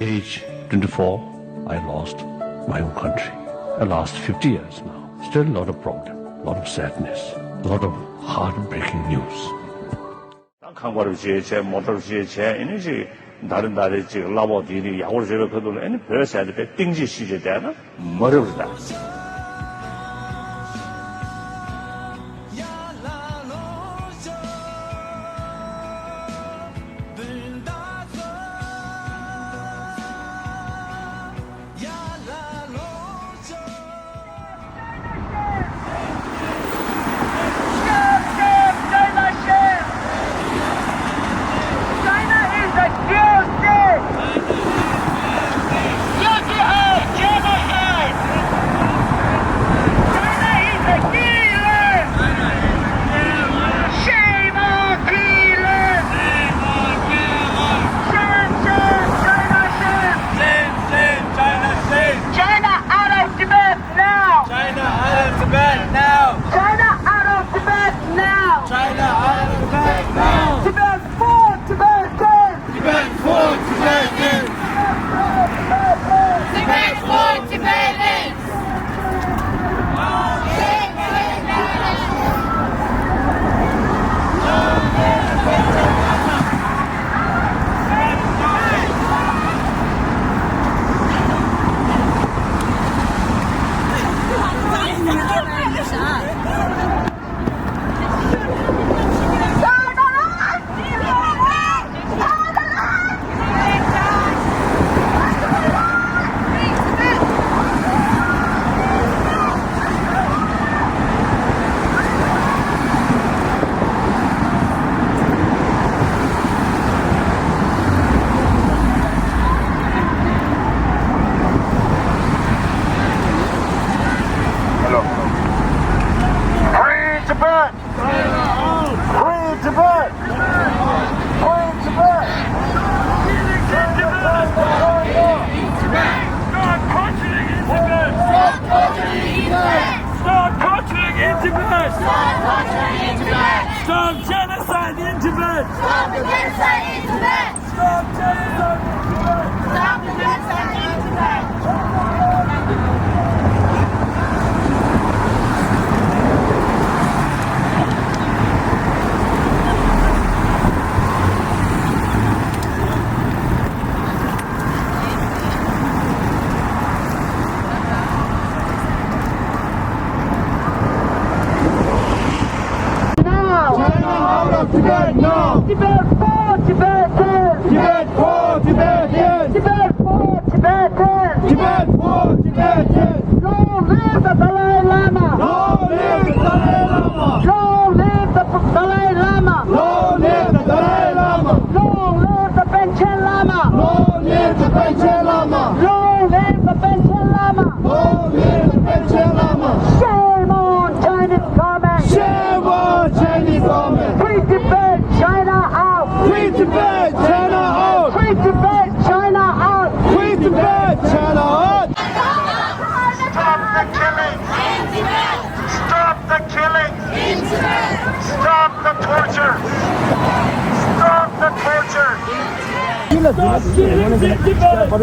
Age 24, I lost my own country. I lost 50 years now. Still a lot of problem, a lot of sadness, a lot of heartbreaking news. 강과를 지혜체, 모터를 지혜체, 이니지 다른 나라의 지금 라보디니 야구를 제가 그들은 애니 별세야 돼 띵지 시제되나 머리부다. Stop genocide in Tibet! Stop the genocide in Tibet! Stop genocide in Tibet! Stop the genocide in Tibet! Tibet, no! Tibet for Tibetans! Tibet for Tibetans! Tibet for Tibetans! Tibet for Tibetans! Long live the Dalai Lama! Long live the Dalai Lama! Long live the Dalai Lama! Long live the Dalai Lama! Long live the Panchen Lama! Long live the Panchen Lama! Long live the Panchen Lama! Long live the Panchen Lama! Shame on Chinese government! Shame on Chinese government! Free Tibet, China out! Free Tibet, China out! Free Tibet, China out! Free Tibet, China out! Stop the killing! In Tibet! Stop the killing! In Tibet! Stop the torture! Stop the torture! Stop killing in Tibet! Stop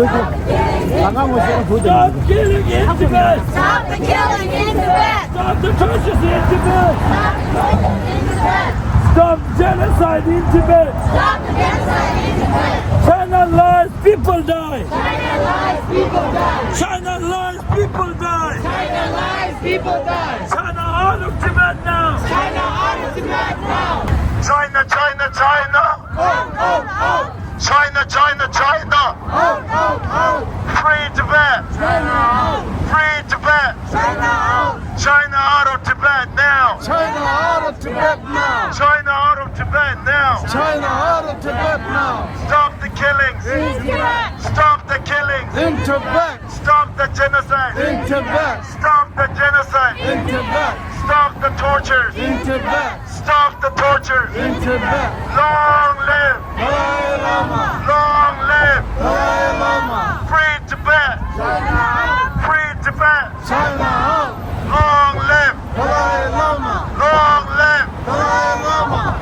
killing in Tibet! Stop the killing in Tibet! Stop the tortures in Tibet! Stop the torture in Tibet! Stop genocide in Tibet! Stop the genocide in Tibet! China lies, people die! China lies, people die! China lies, people die! China lies, people die! China out of Tibet now! China out of Tibet now! China, China, China! Out, out, out! China, China, China! Out, out, out! Free Tibet! China out! Free Tibet! China out! China out of Tibet now! China out of Tibet now! China out of Tibet now! China out of Tibet now! Stop the killings! In Tibet! Stop the killings! In Tibet! Stop the genocide! In Tibet! Stop the genocide! In Tibet! Stop the tortures! In Tibet! Stop the tortures! In Tibet! Long live! Dalai Lama! Long live! Dalai Lama! Free Tibet! China out! Free Tibet! China out! Long live! Dalai Lama! Long live! Dalai Lama!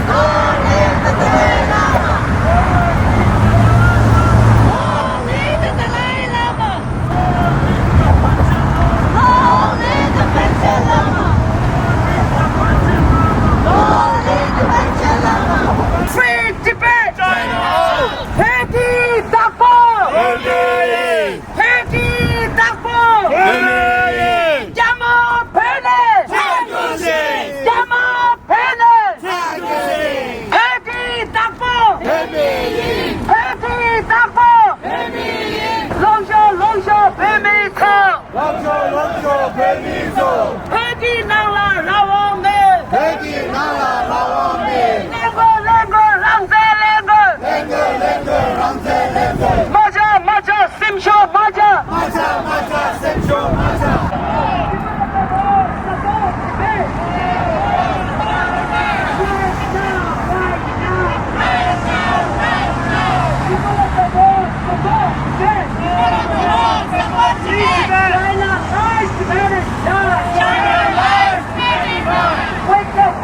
Long live the Dalai Lama! 맞아 맞아 쌤쇼 맞아 맞아 쌤쇼 맞아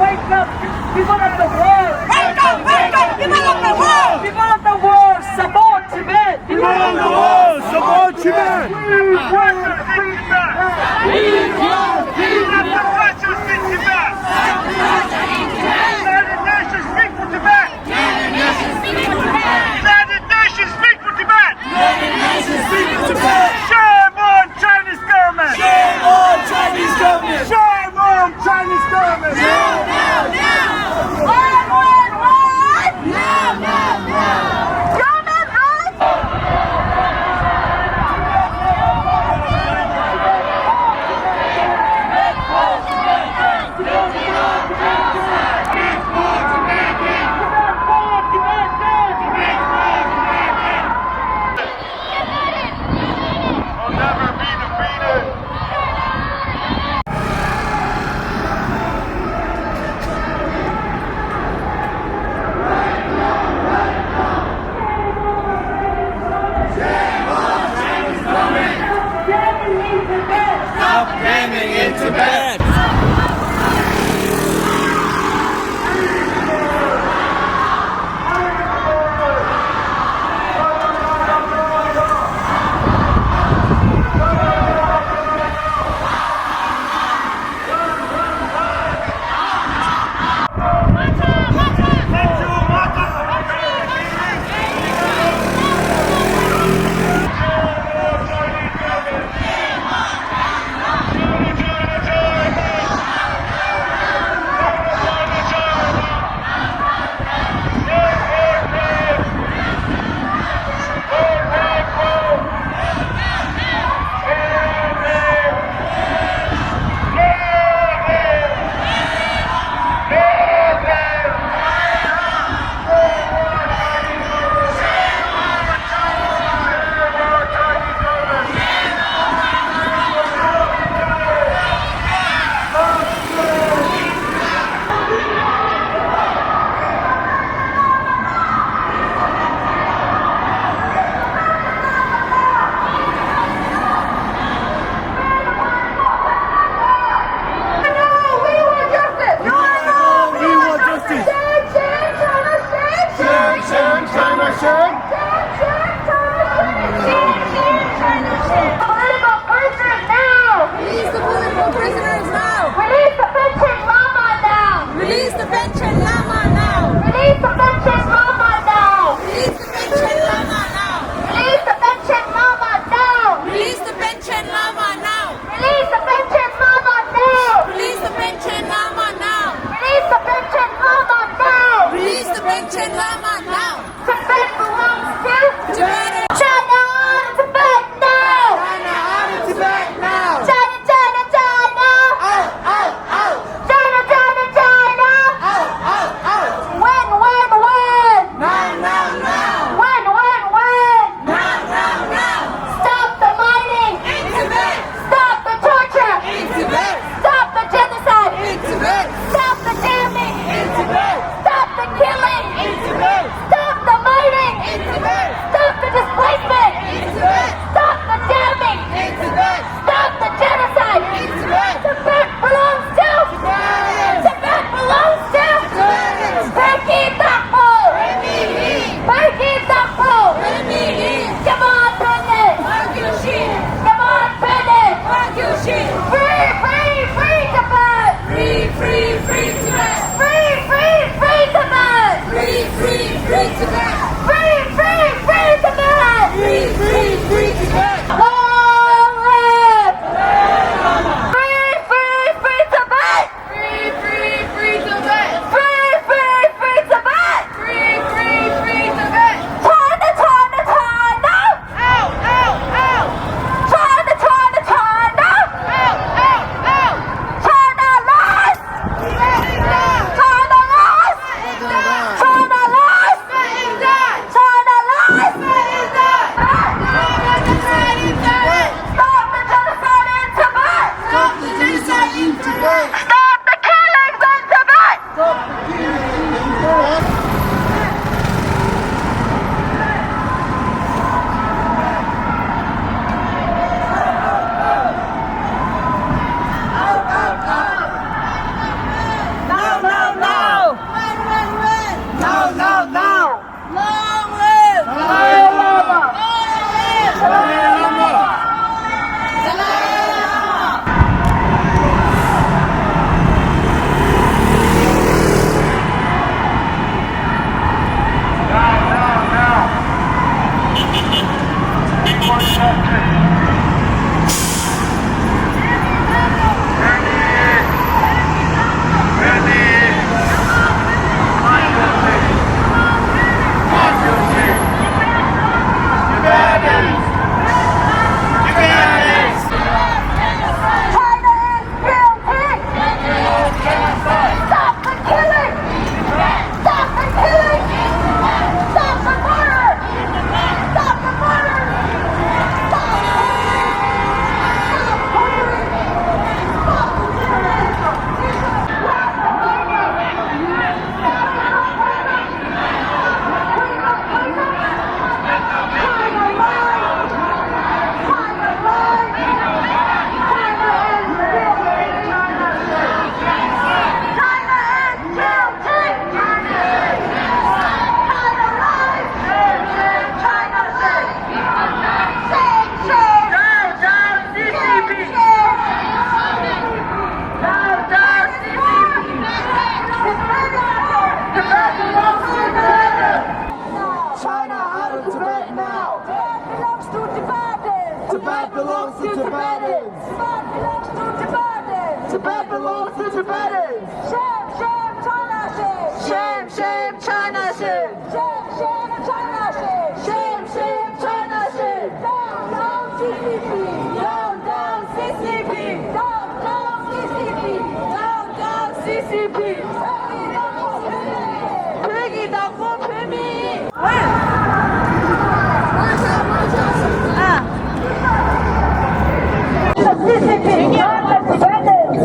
Wake up! People of the world! Wake up! Wake up! People of the world! People of the world! Support Tibet! People of the world! support Tibet! We want to free Tibet! We want freedom! United Nations speak for Tibet! United Nations speak for Tibet! Shame on Chinese government! Shame on Chinese government! Shame on Chinese government! I'll never be defeated! Stop gaming in Tibet! of Tibet now. Tibet belongs to Tibetans. Tibet belongs to Tibetans. Tibet belongs to Tibetans. Tibet belongs to Tibetans. Shame, shame, China shame. Shame, shame, China shame. Shame, shame, China shame. Shame, shame, China shame. Down, down, CCP. Down, down, CCP. Down, down, CCP. Down, down, CCP. 회기당고 패미.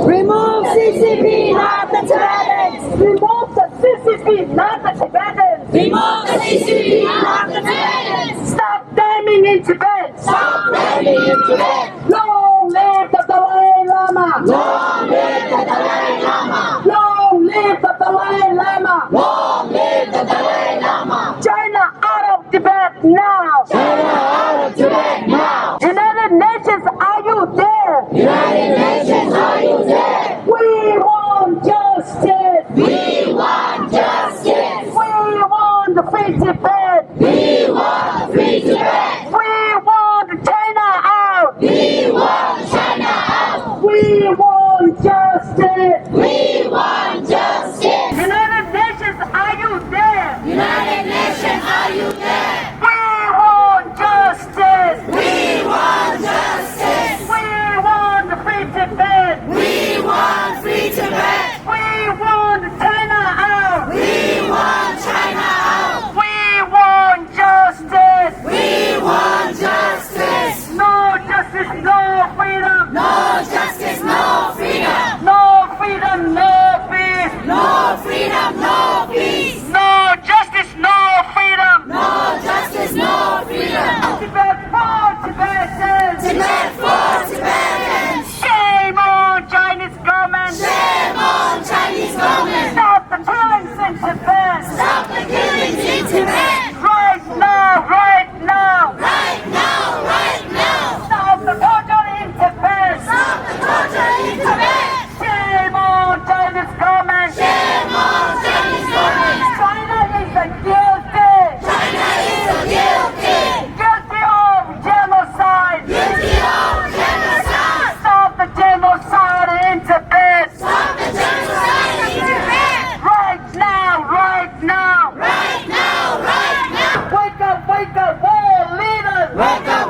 Remove CCP, not the Tibetans. Remove the CCP, not the Tibetans. Remove the CCP, not the Tibetans. Stop damning in Tibet. Stop landing in Tibet. Long live the Dalai Lama. Long live the Dalai Lama. Long live the Dalai Lama. Long live the Dalai Lama. China out of Tibet now. China out of Tibet now. United Nations, are you there? United Nations, are you there? We want justice. We want justice. We want free Tibet. We want free Tibet. We want China out. We want China out. We want justice. We want justice. United Nations, are you there? United Nations, are you there? We want justice. We want justice. We want free Tibet. We want free Tibet. We want China out. We want China out. We want justice. We want justice. No justice, no freedom. No justice, no freedom. No freedom, no peace. No freedom, no peace. No justice, no freedom. No justice, no freedom. Tibet for Tibetans. Tibet for Tibetans. Shame on Chinese government. Shame on Chinese government. Stop the killings in Tibet. Stop the killings in Tibet. Right now, right now. Right now, right now. Stop the torture in Tibet. Stop the torture in Tibet. Shame on Chinese government. Shame on Chinese government. China is the guilty. China is guilty. Guilty of genocide. Guilty of genocide. Stop the genocide in Tibet. Stop the genocide in Tibet. Right now, right now. Right now, right now. Wake up, world leaders. Wake up,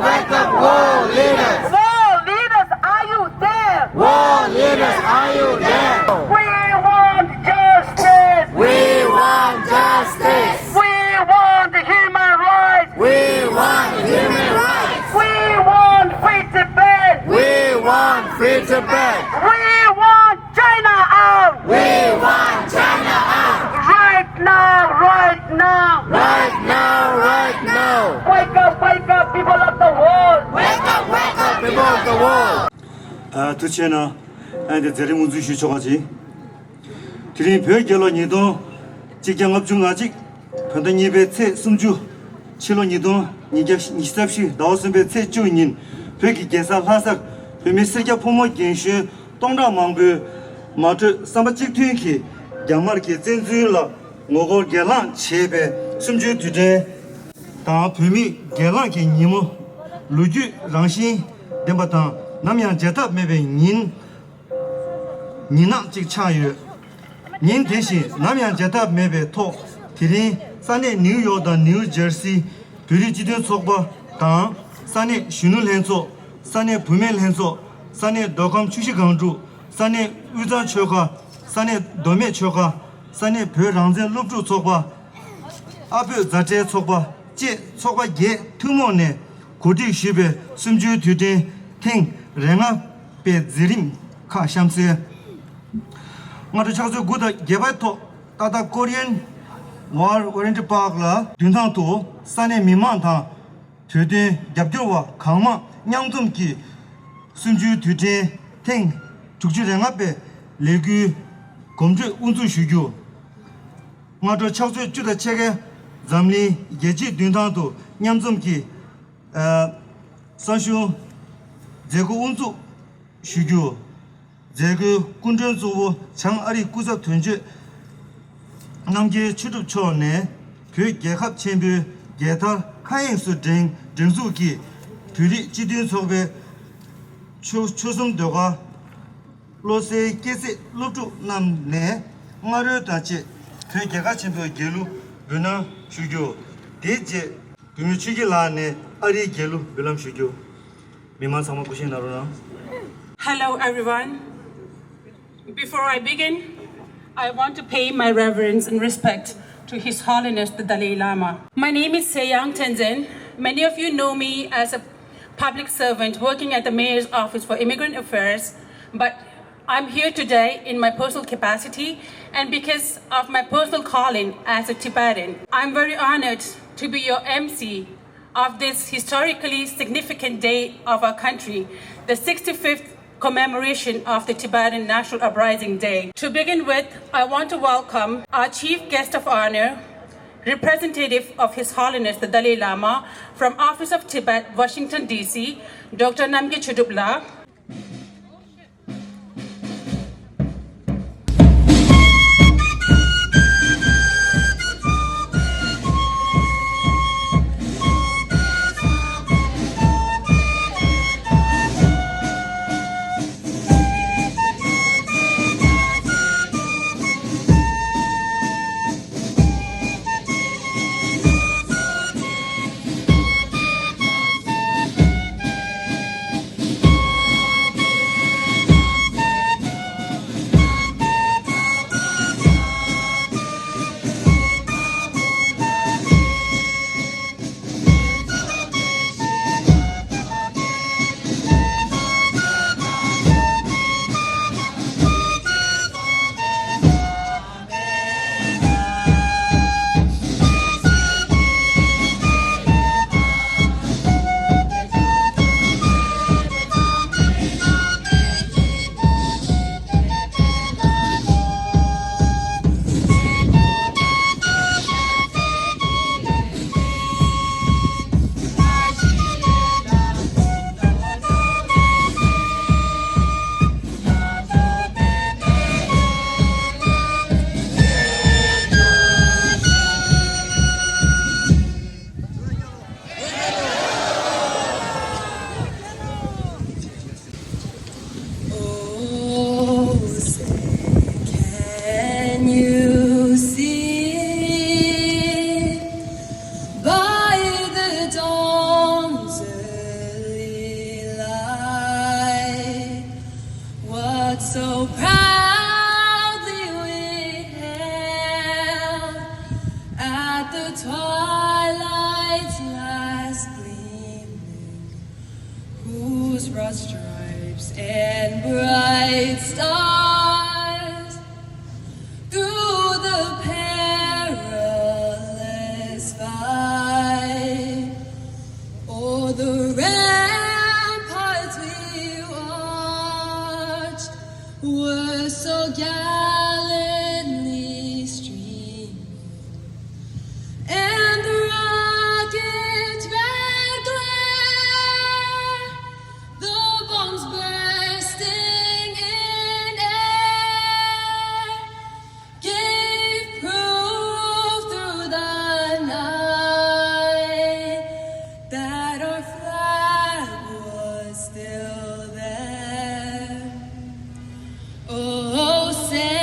world leaders. World leaders, are you there? World leaders, are you there? We want justice. We want justice. We want human rights. We want human rights. We want free Tibet. We want free Tibet. We want China out. We want China out. Right now, right now. Right now, right now. Wake up, people of the world. Wake up, People of the world. 두치나 안데 제림 운주시 조가지 드림 벽결로니도 직장업 중 아직 편단 예배체 숨주 칠로니도 니게 니스답시 나오스베 체주인 벽이 계산 하삭 베미스게 포모 gen시 동라망부 마트 삼바직 튀기 양마르게 젠주라 ngogo gelan chebe 숨주 뒤데 다 베미 gelan게 니모 루주 랑신 뎀바타 남양 제답 매베 니나 직차유 닌 대신 남양 제답 매베 토 디린 산에 뉴욕다 뉴저시 그리지든 속바 당 산에 슈눌 헨소 산에 부멜 헨소 산에 도감 추시 강주 산에 의자 초가 산에 도메 초가 산에 벼랑제 룹주 속바 앞에 자제 속바 제 속바 예 투모네 고디 시베 숨주 뒤데 팅 랭아 베즈림 카샴세 마르 차서 고다 게바토 따다 코리안 월 오렌지 파크라 딘상토 산에 미만타 되데 갑교와 강마 냥좀기 순주 뒤데 팅 죽주 랭아 베 레규 검주 운주 슈규 마르 차서 주다 체게 잠리 예지 딘상토 냥좀기 산슈 제고 운주 슈규 제그 군전수부 장아리 구석 튼지 남기 추습초네 그 개합 챔비 개타 카잉 수딩 정수기 규리 지든 속에 초성도가 로세 계세 로투 남네 마르 다치 그게가 침도 gelу 그나 슈교 대제 금유치기 라네 아리 gelу 빌람 슈교 미만 사마 고신 나로나. Hello everyone. Before I begin, I want to pay my reverence and respect to His Holiness the Dalai Lama. My name is Seyang Tenzin. Many of you know me as a public servant working at the Mayor's Office for Immigrant Affairs, but I'm here today in my personal capacity and because of my personal calling as a Tibetan. I'm very honored to be your MC of this historically significant day of our country, the 65th commemoration of the Tibetan National Uprising Day. To begin with, I want to welcome our Chief Guest of Honor, representative of His Holiness the Dalai Lama from Office of Tibet, Washington, D.C., Dr. Namgyal Chudupla. So proudly we hailed at the twilight's last gleaming, whose broad stripes and bright stars through the perilous fight o'er the ramparts we watched were so gallantly streaming, and the rocket's red glare, the bombs bursting in air, gave proof through the night that our flag was still there. Oh, say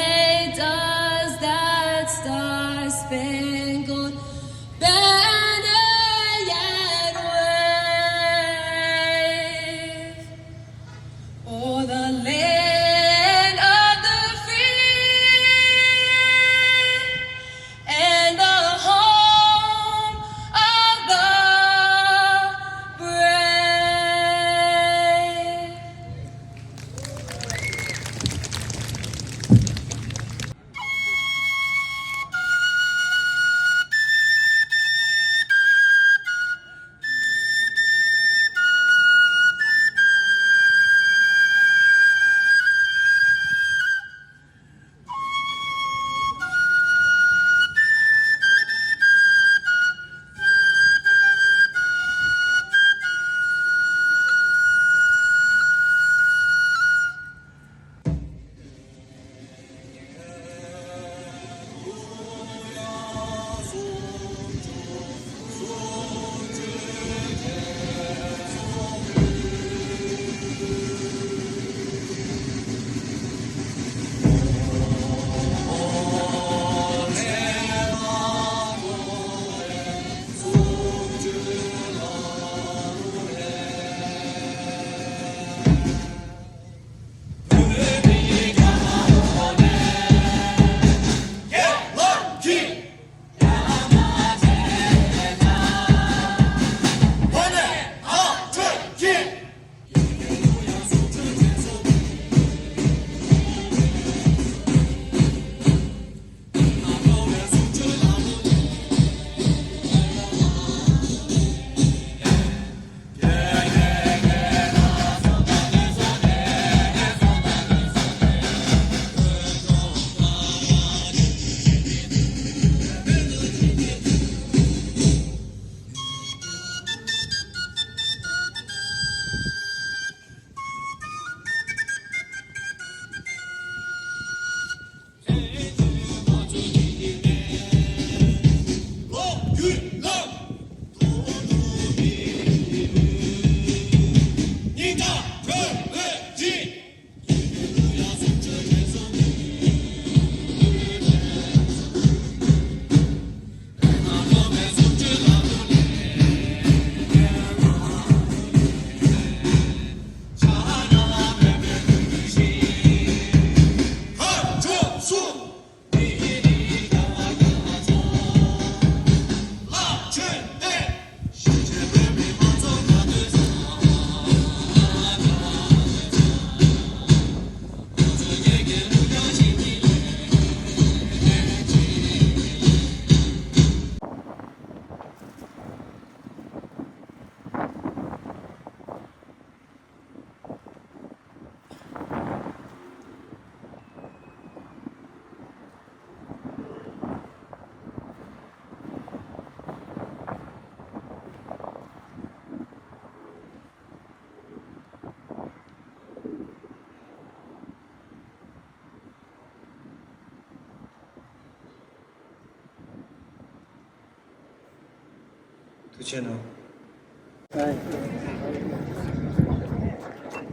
channel.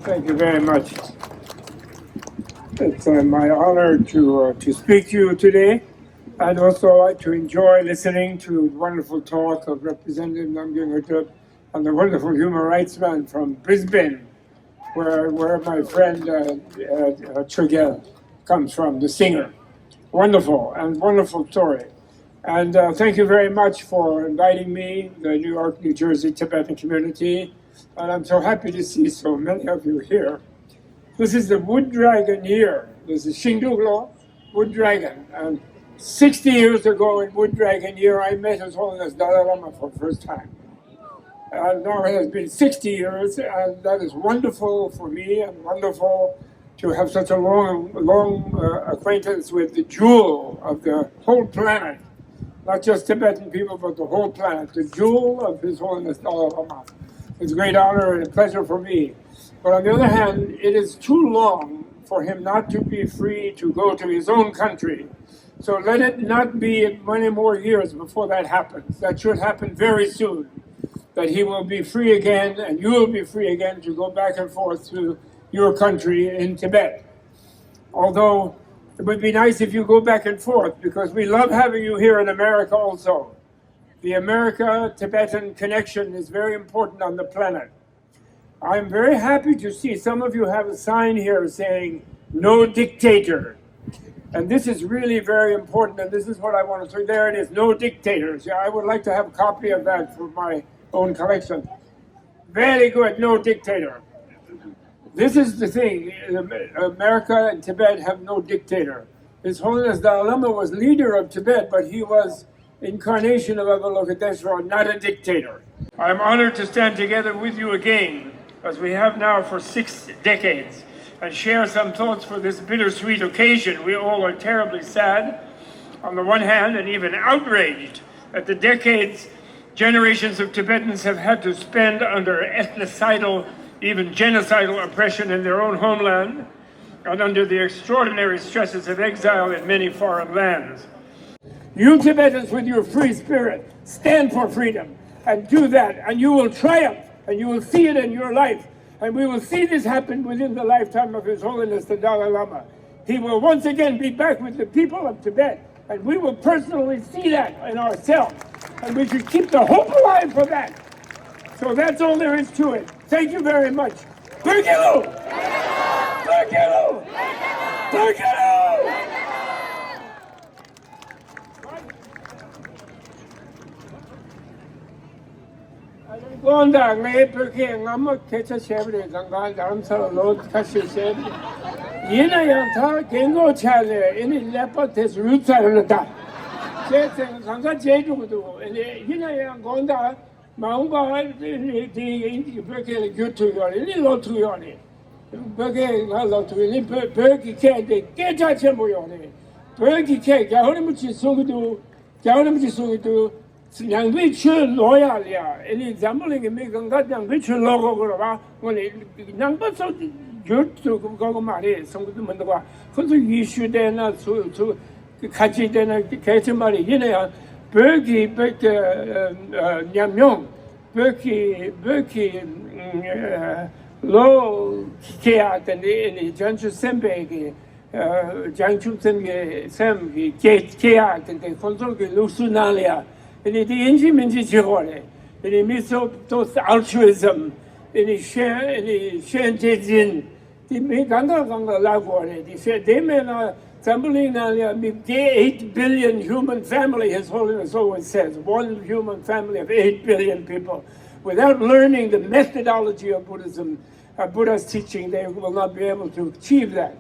Thank you very much. It's my honor to speak to you today. I'd also like to enjoy listening to the wonderful talk of Representative Namgyal and the wonderful human rights man from Brisbane, where my friend Chugel comes from, the singer. Wonderful story. And thank you very much for inviting me, the New York, New Jersey Tibetan community. And I'm so happy to see so many of you here. This is the Wood Dragon year. This is Shingduglo, Wood Dragon. And 60 years ago in Wood Dragon year, I met His Holiness Dalai Lama for the first time. And now it has been 60 years, and that is wonderful for me and wonderful to have such a long acquaintance with the jewel of the whole planet. Not just Tibetan people, but the whole planet, the jewel of His Holiness Dalai Lama. It's a great honor and a pleasure for me. But on the other hand, it is too long for him not to be free to go to his own country. So let it not be many more years before that happens. That should happen very soon. That he will be free again, and you will be free again to go back and forth to your country in Tibet. Although it would be nice if you go back and forth, because we love having you here in America also. The America-Tibetan connection is very important on the planet. I'm very happy to see some of you have a sign here saying, no dictator. And this is really very important, and this is what I want to say. There it is, no dictators. Yeah, I would like to have a copy of that for my own collection. Very good, no dictator. This is the thing, America and Tibet have no dictator. His Holiness Dalai Lama was leader of Tibet, but he was incarnation of Avalokiteshvara, not a dictator. I'm honored to stand together with you again, as we have now for 6 decades, and share some thoughts for this bittersweet occasion. We all are terribly sad, on the one hand, and even outraged at the decades generations of Tibetans have had to spend under ethnocidal, even genocidal oppression in their own homeland, and under the extraordinary stresses of exile in many foreign lands. You Tibetans with your free spirit, stand for freedom and do that, and you will triumph, and you will see it in your life. And we will see this happen within the lifetime of His Holiness the Dalai Lama. He will once again be back with the people of Tibet, and we will personally see that in ourselves. And we should keep the hope alive for that. So that's all there is to it. Thank you very much. Bergelu! Bergelu! Bergelu! Gonda ngay perché ngam kecha shebre gangan daram sa lo kashi shebre yena yang tha gengo chale ini lepa tes rutsa rata che sanga jeju do ini yena yang gonda maunga di perché gyutu yo ini lo tu yo ni perché na lo tu ini perché ke de kecha chemo yo ni perché ke ga hori mu chi sogu yang bi chu lo ya lia any example in me ganga yang bi chu lo go go ba ngo ni nang ba so ju tu go go ma le song du men de ba ko su yi shu de na su ka chi de na ke chi ma ri yin ya bergi nyam yong bergi lo ke a de ni jan chu sembe ge jang chu sembe sem ke a de kon so ge lu su na lia ini di injimenji jihore, ini miso tos altruism, ini shen jejin, di me ganga lagore, di she de me na zambuli na lia mi 8 billion human family. His Holiness always says 1 human family of 8 billion people. Without learning the methodology of Buddhism, Buddha's teaching, they will not be able to achieve that.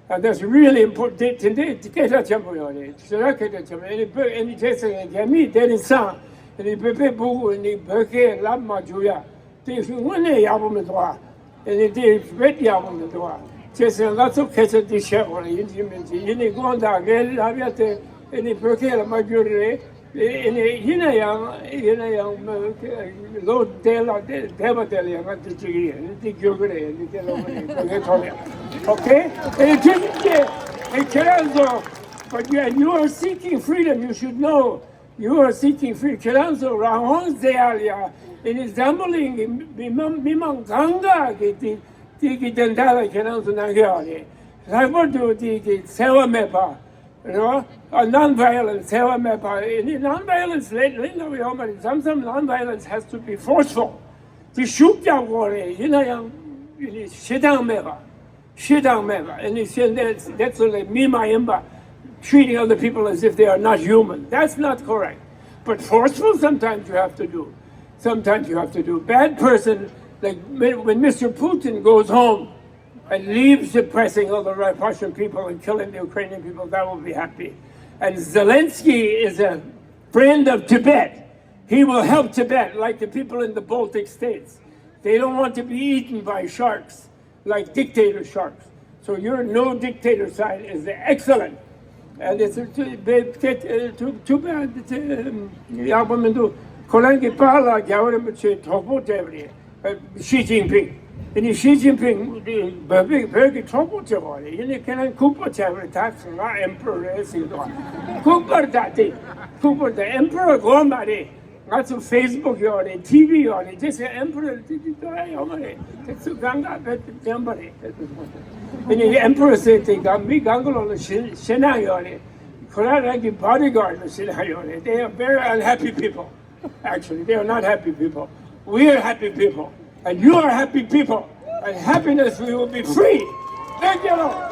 And that's really important. Today, to get that jump on it, so that can jump. Any Jason and Yami, there is some, and the Pepe Boo and the Burke Lama Julia. There's one album at all, and it is red album at all. Jason, lots of catch at the shop on the instruments. You need go down, get Laviate, and the Burke Lama Julia, and Yinayang, Lord Della, Devadelia, and the Jiggy, and the Jugre, and the Delavatoria. Okay? And but you are seeking freedom. You should know You are seeking free. Keranso rahon zealia. In examining mimang ganga ki dendala keranso nagyali. Like do the sewa mepa. You know, a non-violent sewa mepa. In non-violence, some non-violence has to be forceful. The shoot down warrior, you know, shidang mepa. Shidang mepa. And he said that's like mima imba. Treating other people as if they are not human. That's not correct. But forceful sometimes you have to do. Sometimes you have to do. Bad person, like when Mr. Putin goes home and leaves suppressing all the Russian people and killing the Ukrainian people, that will be happy. And Zelensky is a friend of Tibet. He will help Tibet, like the people in the Baltic states. They don't want to be eaten by sharks, like dictator sharks. So your no dictator side is excellent. And it's too bad. Yabamandu, Kolangi Pala, Gavaramuchi, Topo Devri, Xi Jinping. And Xi Jinping, the very Topo Devri, and you can Cooper Devri, that's not emperor. Cooper Dati, Cooper, the emperor Gomari, not some Facebook on it, TV on it, just the emperor, that's a Ganga, that's somebody. And the emperor said, they got me Gangle on the Shenayone. Kuraraki bodyguard on Shenayone. They are very unhappy people. Actually, they are not happy people. We are happy people. And you are happy people. And happiness, we will be free. Thank you, Lord.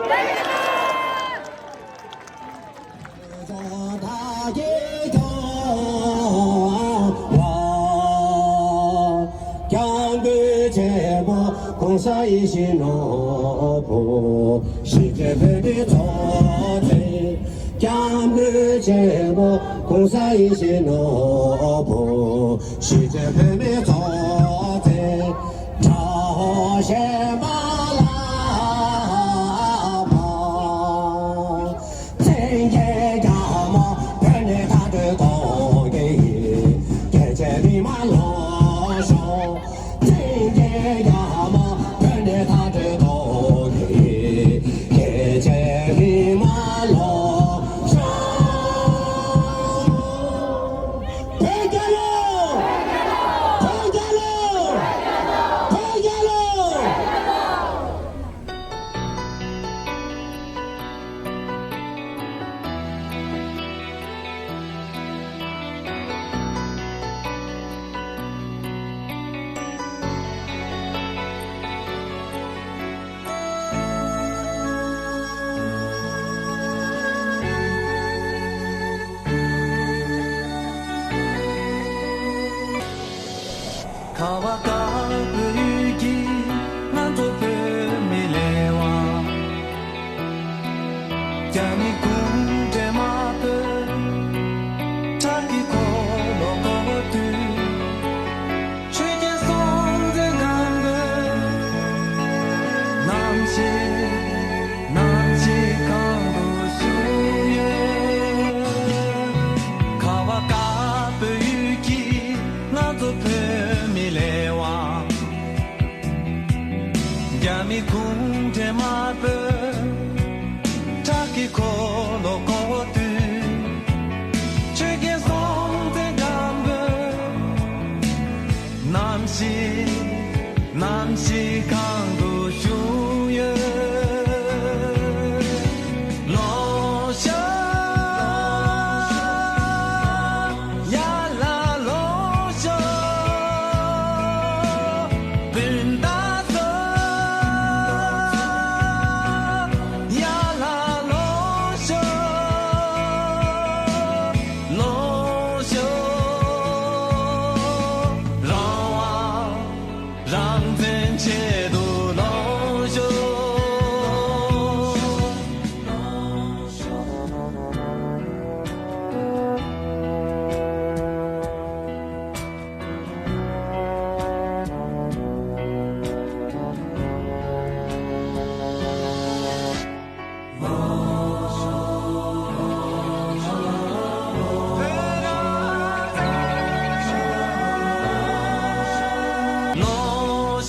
No,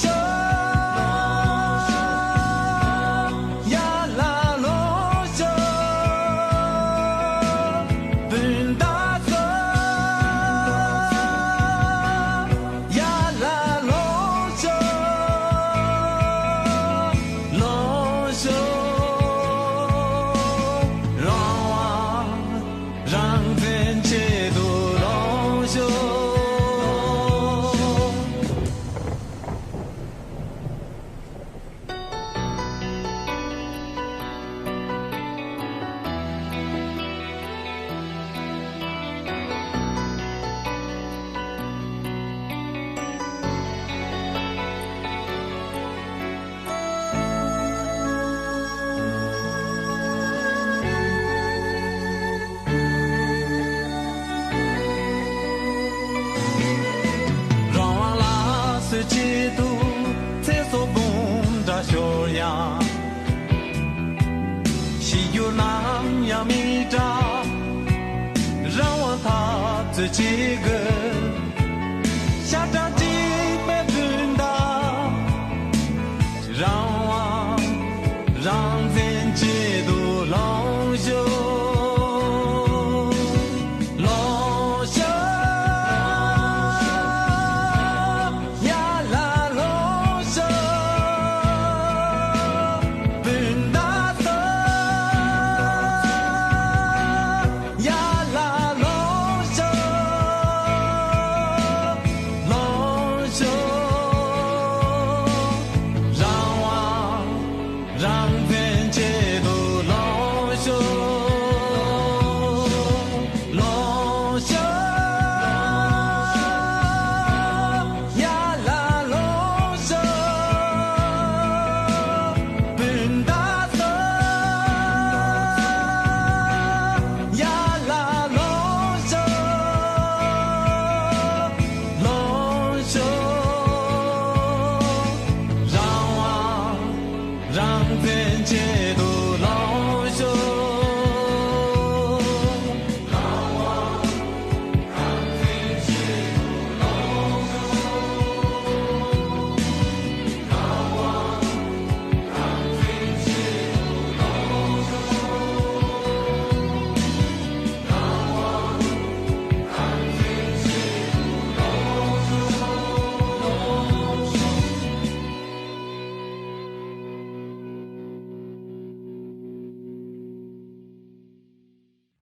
是基督在所蹦跶修养，西有南阳密扎，让我他自己个。